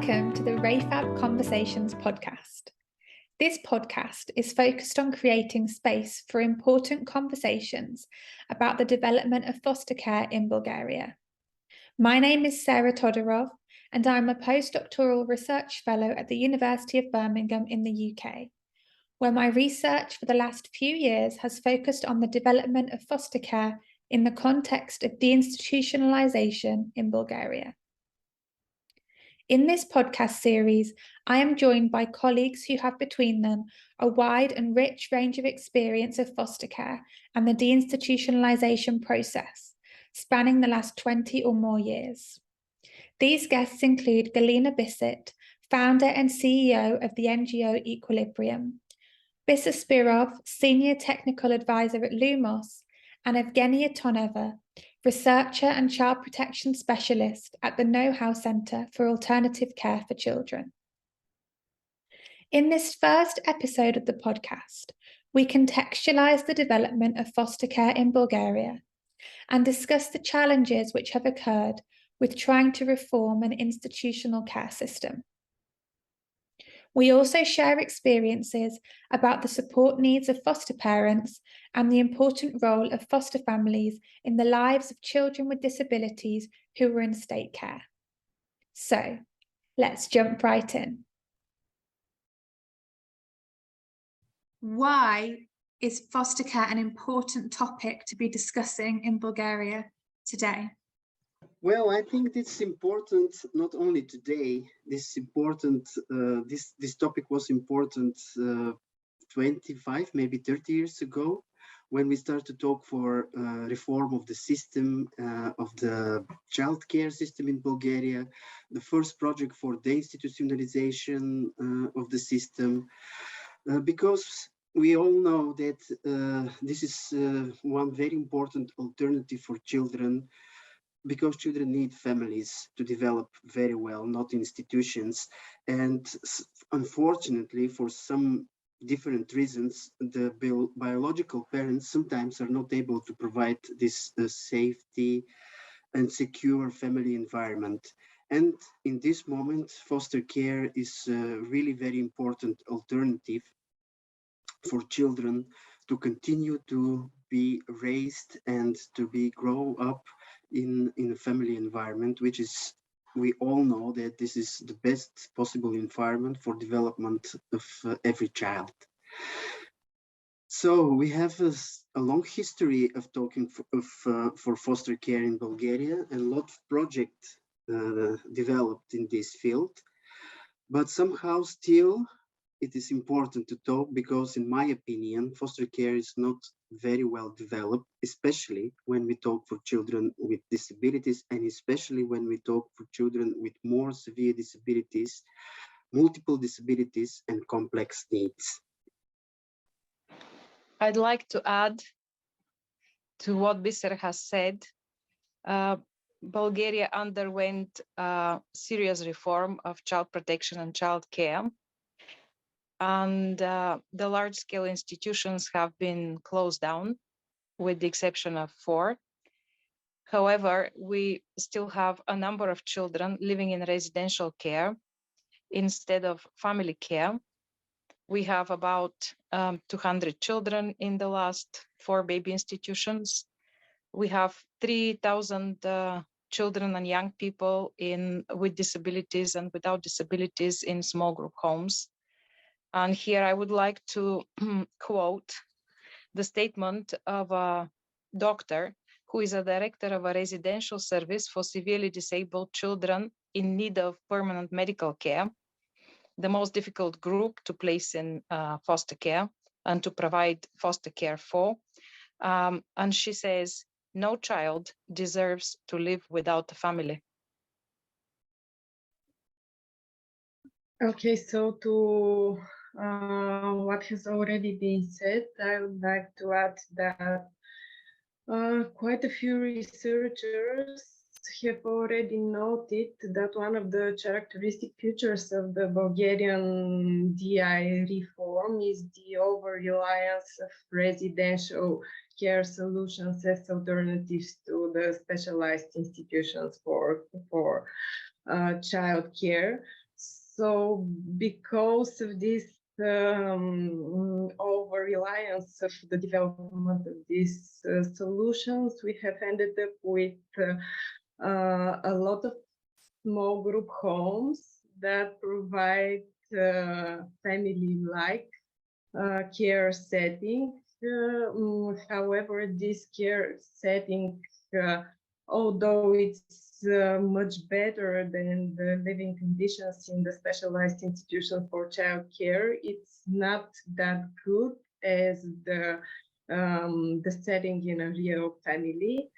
Welcome to the ReFaB Conversations podcast. This podcast is focused on creating space for important conversations about the development of foster care in Bulgaria. My name is Sarah Todorov, and I'm a postdoctoral research fellow at the University of Birmingham in the UK, where my research for the last few years has focused on the development of foster care in the context of deinstitutionalisation in Bulgaria. In this podcast series, I am joined by colleagues who have between them a wide and rich range of experience of foster care and the deinstitutionalisation process, spanning the last 20 or more years. These guests include Galina Bissett, founder and CEO of the NGO Equilibrium, Bisa Spirov, Senior Technical Advisor at Lumos, and Evgenia Toneva, researcher and child protection specialist at the Know-How Centre for Alternative Care for Children. In this first episode of the podcast, we contextualise the development of foster care in Bulgaria and discuss the challenges which have occurred with trying to reform an institutional care system. We also share experiences about the support needs of foster parents and the important role of foster families in the lives of children with disabilities who are in state care. So, let's jump right in. Why is foster care an important topic to be discussing in Bulgaria today? Well, I think it's important not only today. This topic was important 25, maybe 30 years ago, when we started to talk for reform of the system, of the childcare system in Bulgaria, the first project for deinstitutionalization of the system, because we all know that this is one very important alternative for children, because children need families to develop very well, not institutions. And unfortunately, for some different reasons, the biological parents sometimes are not able to provide this safety and secure family environment. And in this moment, foster care is a really very important alternative for children to continue to be raised and to be grow up in a family environment, which is, we all know that this is the best possible environment for development of every child. So we have a long history of talking for foster care in Bulgaria, and a lot of projects developed in this field, but somehow still it is important to talk, because in my opinion, foster care is not very well developed, especially when we talk for children with disabilities, and especially when we talk for children with more severe disabilities, multiple disabilities, and complex needs. I'd like to add to what Bisa has said. Bulgaria underwent a serious reform of child protection and child care. And the large-scale institutions have been closed down, with the exception of 4. However, we still have a number of children living in residential care instead of family care. We have about 200 children in the last 4 baby institutions. We have 3,000 children and young people with disabilities and without disabilities in small group homes. And here I would like to quote the statement of a doctor who is a director of a residential service for severely disabled children in need of permanent medical care, the most difficult group to place in foster care and to provide foster care for. And she says, no child deserves to live without a family. Okay, so to what has already been said, I would like to add that quite a few researchers have already noted that one of the characteristic features of the Bulgarian DI reform is the over-reliance of residential care solutions as alternatives to the specialized institutions for child care. So because of this over-reliance of the development of these solutions, we have ended up with a lot of small group homes that provide family-like care setting. However, this care setting, although it's much better than the living conditions in the specialized institution for child care, it's not that good as the setting in a real family.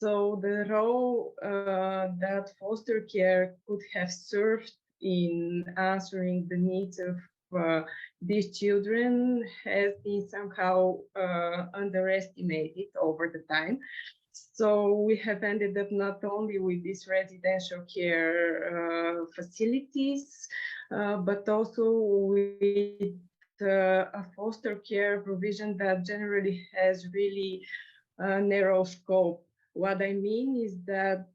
So the role that foster care could have served in answering the needs of these children has been somehow underestimated over the time. So we have ended up not only with these residential care facilities, but also with a foster care provision that generally has really narrow scope. What I mean is that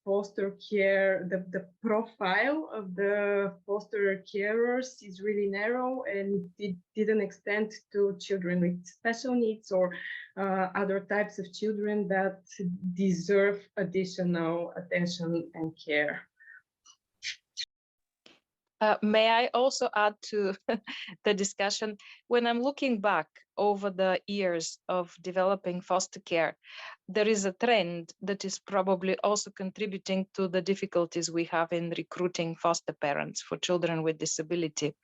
foster care, the profile of the foster carers is really narrow, and it didn't extend to children with special needs or other types of children that deserve additional attention and care. May I also add to the discussion? When I'm looking back over the years of developing foster care, there is a trend that is probably also contributing to the difficulties we have in recruiting foster parents for children with disability.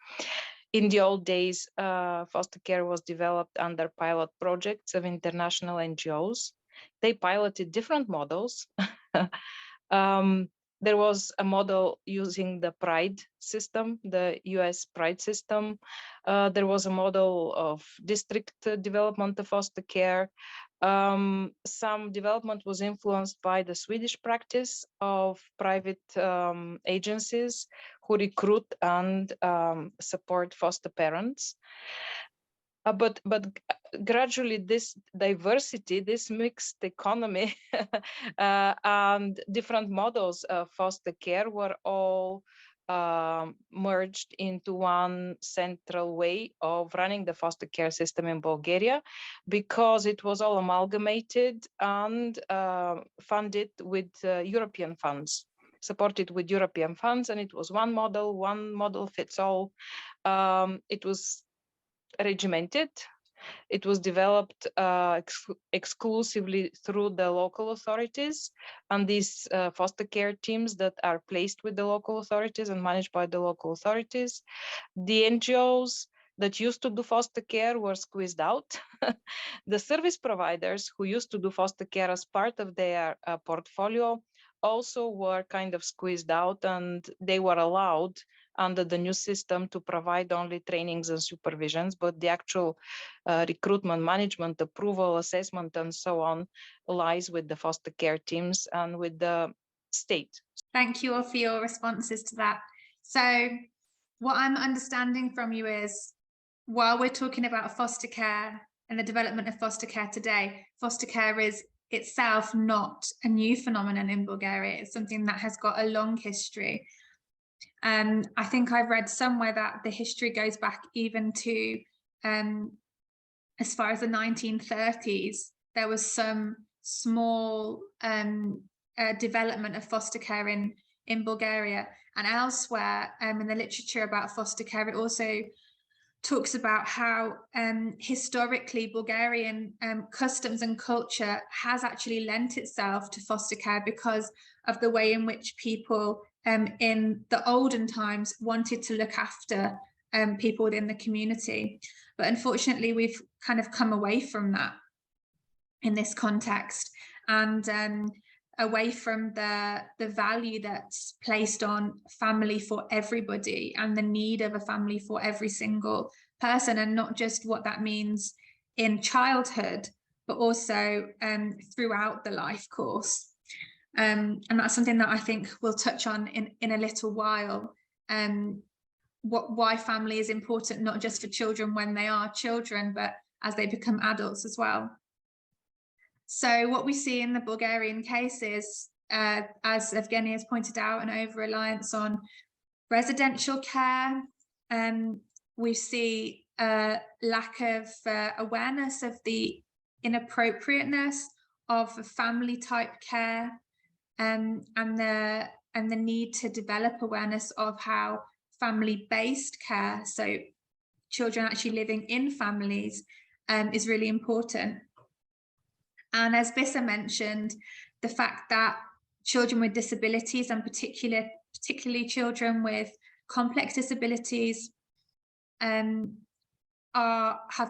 In the old days, foster care was developed under pilot projects of international NGOs. They piloted different models. There was a model using the PRIDE system, the US PRIDE system. There was a model of district development of foster care. Some development was influenced by the Swedish practice of private agencies who recruit and support foster parents. But gradually this diversity, this mixed economy and different models of foster care were all merged into one central way of running the foster care system in Bulgaria, because it was all amalgamated and funded with European funds, supported with European funds, and it was one model fits all. It was regimented. It was developed exclusively through the local authorities and these foster care teams that are placed with the local authorities and managed by the local authorities. The NGOs that used to do foster care were squeezed out. The service providers who used to do foster care as part of their portfolio also were kind of squeezed out, and they were allowed under the new system to provide only trainings and supervisions, but the actual recruitment, management, approval, assessment, and so on lies with the foster care teams and with the state. Thank you all for your responses to that. So what I'm understanding from you is, while we're talking about foster care and the development of foster care today, foster care is itself not a new phenomenon in Bulgaria. It's something that has got a long history. I think I've read somewhere that the history goes back even to as far as the 1930s. There was some small development of foster care in Bulgaria, and elsewhere in the literature about foster care, it also talks about how historically Bulgarian customs and culture has actually lent itself to foster care because of the way in which people in the olden times wanted to look after people within the community. But unfortunately, we've kind of come away from that in this context, and away from the value that's placed on family for everybody and the need of a family for every single person, and not just what that means in childhood, but also throughout the life course. And that's something that I think we'll touch on in a little while. Why family is important, not just for children when they are children, but as they become adults as well. So what we see in the Bulgarian case is, as Evgeny has pointed out, an over-reliance on residential care. We see a lack of awareness of the inappropriateness of family type care, and the need to develop awareness of how family-based care, so children actually living in families, is really important. And as Bissa mentioned, the fact that children with disabilities, and particularly children with complex disabilities, have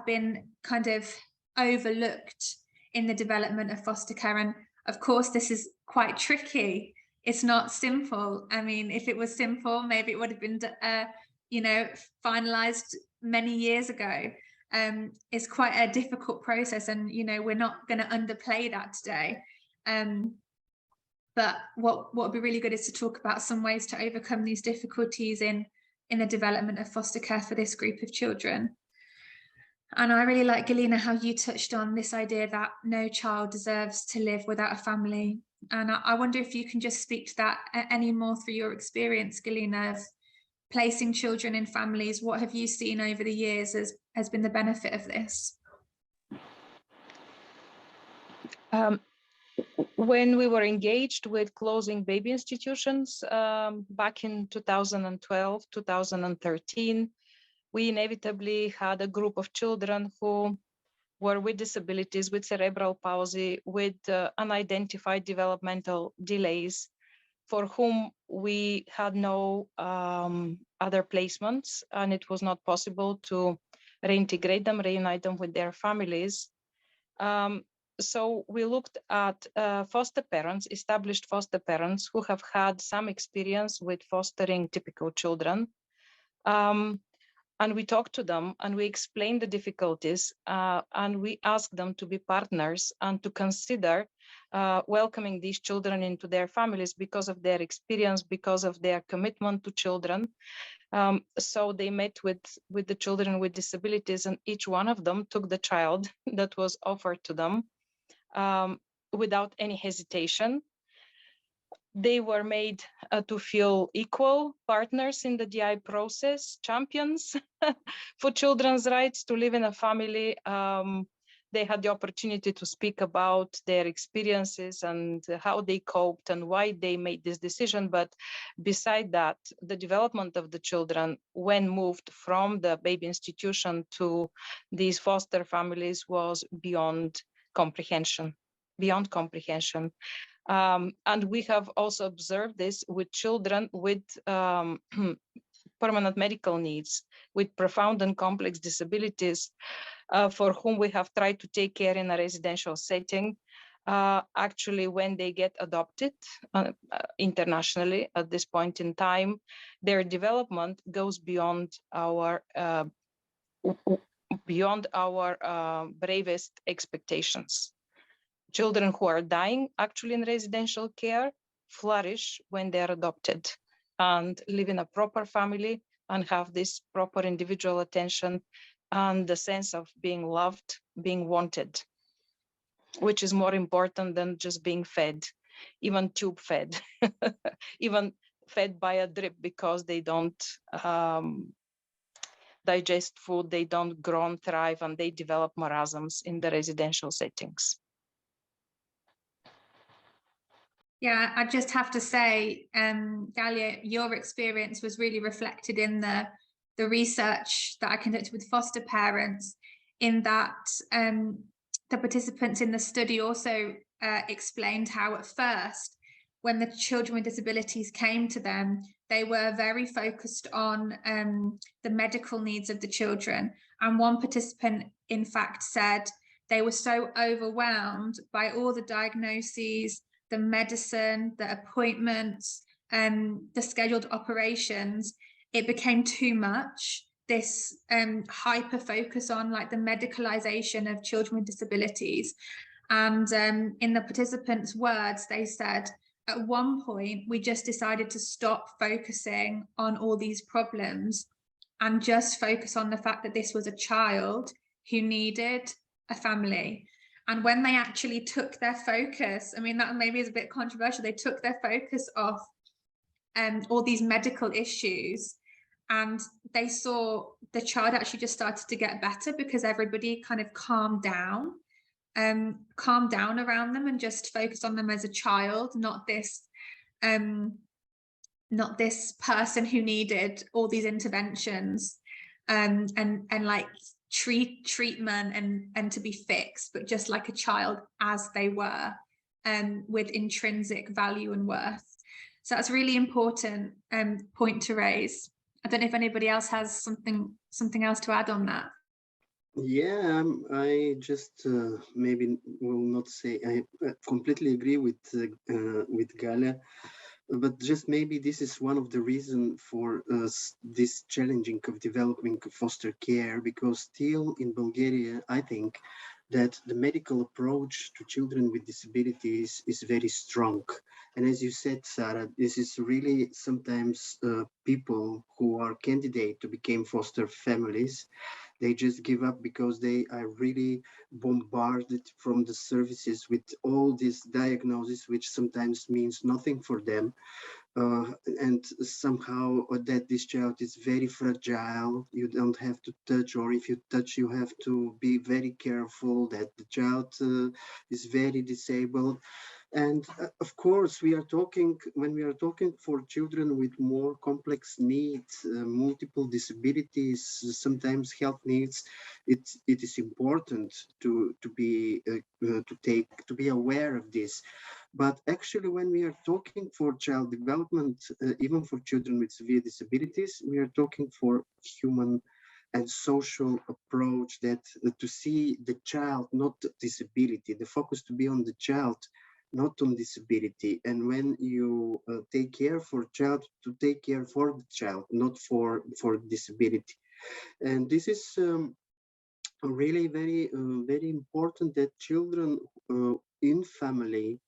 been kind of overlooked in the development of foster care. And of course, this is quite tricky. It's not simple. I mean, if it was simple, maybe it would have been, finalized many years ago. It's quite a difficult process, and we're not going to underplay that today. But what would be really good is to talk about some ways to overcome these difficulties in the development of foster care for this group of children. And I really like, Galina, how you touched on this idea that no child deserves to live without a family. And I wonder if you can just speak to that any more through your experience, Galina, of placing children in families. What have you seen over the years has been the benefit of this? When we were engaged with closing baby institutions back in 2012, 2013, we inevitably had a group of children who were with disabilities, with cerebral palsy, with unidentified developmental delays, for whom we had no other placements, and it was not possible to reintegrate them, reunite them with their families. So we looked at foster parents, established foster parents who have had some experience with fostering typical children. And we talked to them and we explained the difficulties, and we asked them to be partners and to consider welcoming these children into their families because of their experience, because of their commitment to children. So they met with the children with disabilities, and each one of them took the child that was offered to them without any hesitation. They were made to feel equal partners in the DI process, champions for children's rights to live in a family. They had the opportunity to speak about their experiences and how they coped and why they made this decision. But beside that, the development of the children when moved from the baby institution to these foster families was beyond comprehension. And we have also observed this with children with permanent medical needs, with profound and complex disabilities, for whom we have tried to take care in a residential setting. Actually, when they get adopted internationally at this point in time, their development goes beyond our bravest expectations. Children who are dying actually in residential care flourish when they're adopted and live in a proper family and have this proper individual attention and the sense of being loved, being wanted, which is more important than just being fed, even tube fed, even fed by a drip, because they don't digest food, they don't grow and thrive, and they develop marasms in the residential settings. Yeah, I just have to say, Galia, your experience was really reflected in the research that I conducted with foster parents, in that the participants in the study also explained how at first, when the children with disabilities came to them, they were very focused on the medical needs of the children. And one participant, in fact, said they were so overwhelmed by all the diagnoses, the medicine, the appointments, the scheduled operations, it became too much. This hyper focus on like the medicalization of children with disabilities. And in the participants' words, they said, at one point, we just decided to stop focusing on all these problems and just focus on the fact that this was a child who needed a family. And when they actually took their focus, I mean, that maybe is a bit controversial, they took their focus off all these medical issues, and they saw the child actually just started to get better because everybody kind of calmed down around them and just focused on them as a child, not this person who needed all these interventions and like treatment and to be fixed, but just like a child as they were, with intrinsic value and worth. So that's a really important point to raise. I don't know if anybody else has something else to add on that. Yeah, I just maybe will not say I completely agree with Gala, but just maybe this is one of the reasons for this challenging of developing foster care, because still in Bulgaria, I think that the medical approach to children with disabilities is very strong. And as you said, Sarah, this is really sometimes people who are candidate to become foster families, they just give up because they are really bombarded from the services with all these diagnoses, which sometimes means nothing for them. And somehow that this child is very fragile. You don't have to touch, or if you touch, you have to be very careful that the child is very disabled. And of course, when we are talking for children with more complex needs, multiple disabilities, sometimes health needs, it is important to be aware of this. But actually, when we are talking for child development, even for children with severe disabilities, we are talking for human and social approach, that to see the child, not disability, the focus to be on the child, not on disability. And when you take care for child, to take care for the child, not for disability. And this is really very important, that children in family,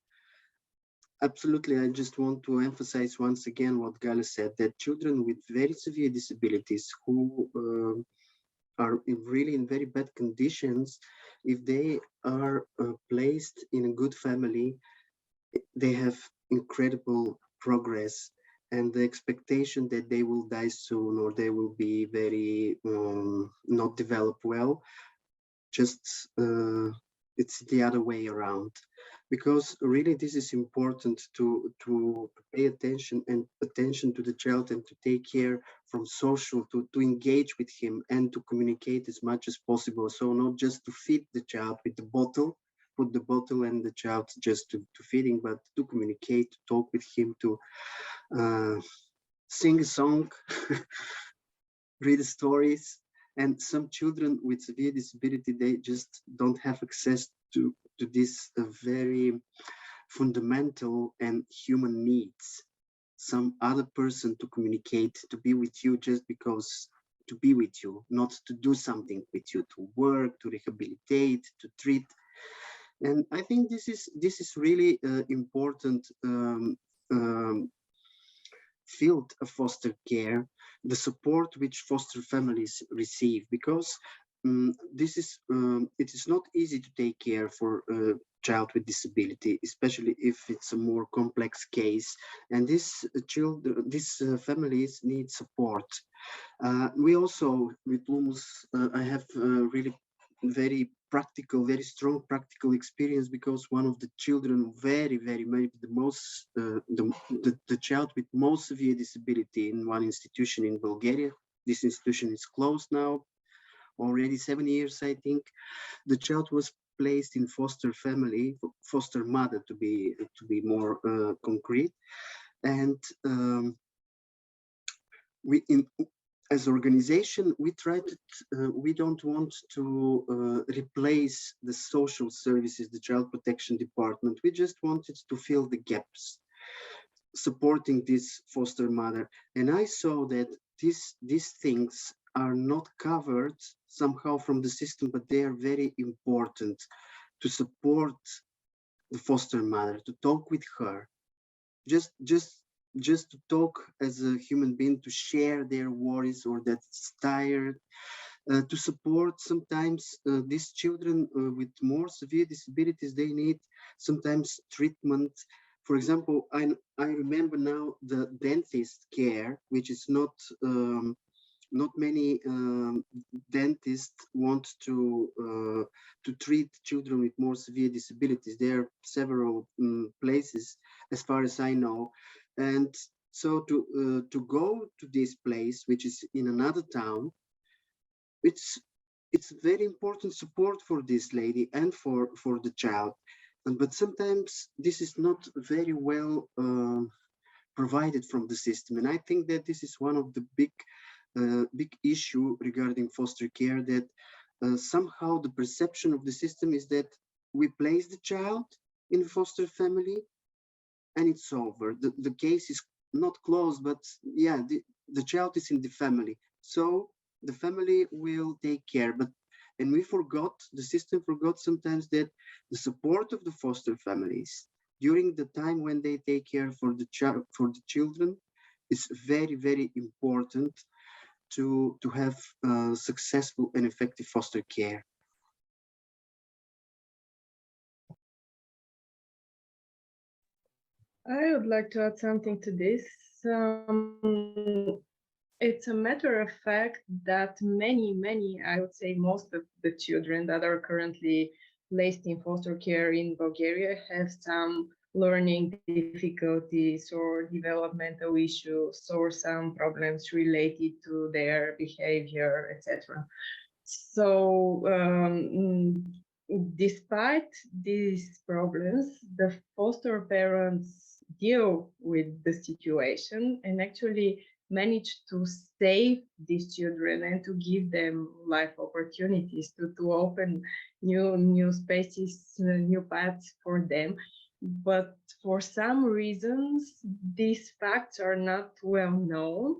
absolutely, I just want to emphasize once again what Gala said, that children with very severe disabilities who are really in very bad conditions, if they are placed in a good family, they have incredible progress, and the expectation that they will die soon, or they will be very not develop well, just it's the other way around. Because really this is important to pay attention to the child, and to take care from social, to engage with him and to communicate as much as possible. So not just to feed the child with the bottle, put the bottle and the child just to feeding, but to communicate, to talk with him, to sing a song, read stories. And some children with severe disability, they just don't have access to this very fundamental and human needs. Some other person to communicate, to be with you just because to be with you, not to do something with you, to work, to rehabilitate, to treat. And I think this is really important field of foster care, the support which foster families receive, because it is not easy to take care for a child with disability, especially if it's a more complex case, and these families need support. We also with Lumos, I have really very strong practical experience, because one of the children, maybe the most the child with most severe disability in one institution in Bulgaria. This institution is closed now already 7 years, I think. The child was placed in foster family, foster mother to be more concrete. And as organization, we don't want to replace the social services, the child protection department. We just wanted to fill the gaps, supporting this foster mother. And I saw that these things are not covered somehow from the system, but they are very important to support the foster mother, to talk with her, just to talk as a human being, to share their worries, or that's tired, to support. Sometimes these children with more severe disabilities, they need sometimes treatment For example, I remember now the dentist care, which is not many dentists want to treat children with more severe disabilities. There are several places, as far as I know, and so to go to this place, which is in another town, it's very important support for this lady and for the child, but sometimes this is not very well provided from the system, and I think that this is one of the big issue regarding foster care, that somehow the perception of the system is that we place the child in a foster family and it's over. The case is not closed, but yeah, the child is in the family, so the family will take care. And the system forgot sometimes that the support of the foster families during the time when they take care for the children is very, very important to have successful and effective foster care. I would like to add something to this. It's a matter of fact that many, I would say most of the children that are currently placed in foster care in Bulgaria have some learning difficulties or developmental issues or some problems related to their behavior, etc. So despite these problems, the foster parents deal with the situation and actually manage to save these children and to give them life opportunities, to open new spaces, new paths for them. But for some reasons, these facts are not well known.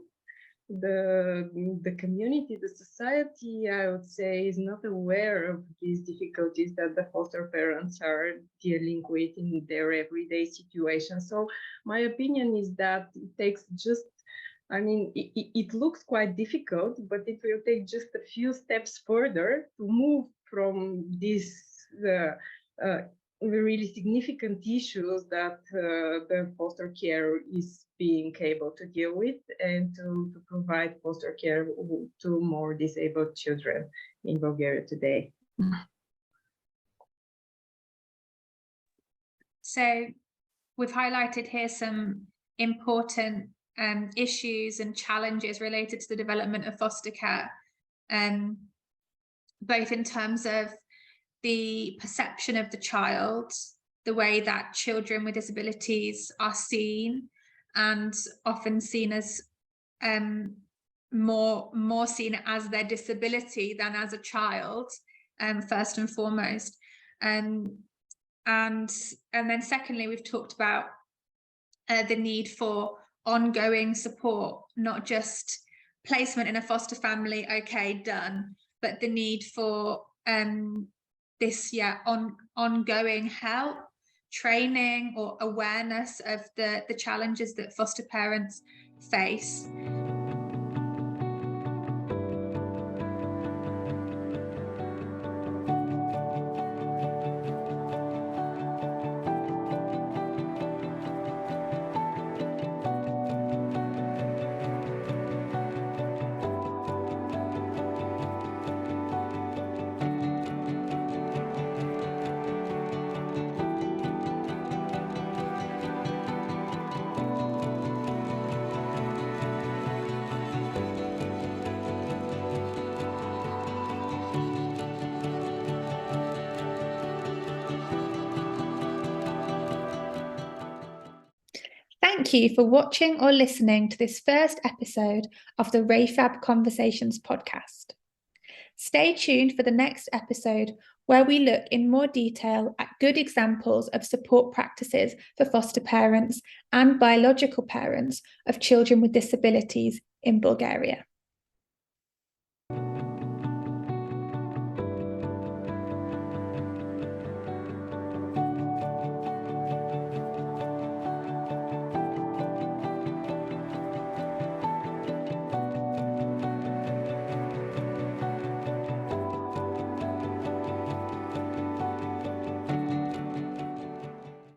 The community, the society, I would say, is not aware of these difficulties that the foster parents are dealing with in their everyday situation. So my opinion is that it takes just, I mean, it looks quite difficult, but it will take just a few steps further to move from these really significant issues that the foster care is being able to deal with, and to provide foster care to more disabled children in Bulgaria today. So we've highlighted here some important issues and challenges related to the development of foster care, both in terms of the perception of the child, the way that children with disabilities are seen, and often seen as more seen as their disability than as a child, first and foremost. And then secondly, we've talked about the need for ongoing support, not just placement in a foster family, okay, done, but the need for this ongoing help, training, or awareness of the challenges that foster parents face. Thank you for watching or listening to this first episode of the ReFaB Conversations podcast. Stay tuned for the next episode, where we look in more detail at good examples of support practices for foster parents and biological parents of children with disabilities in Bulgaria.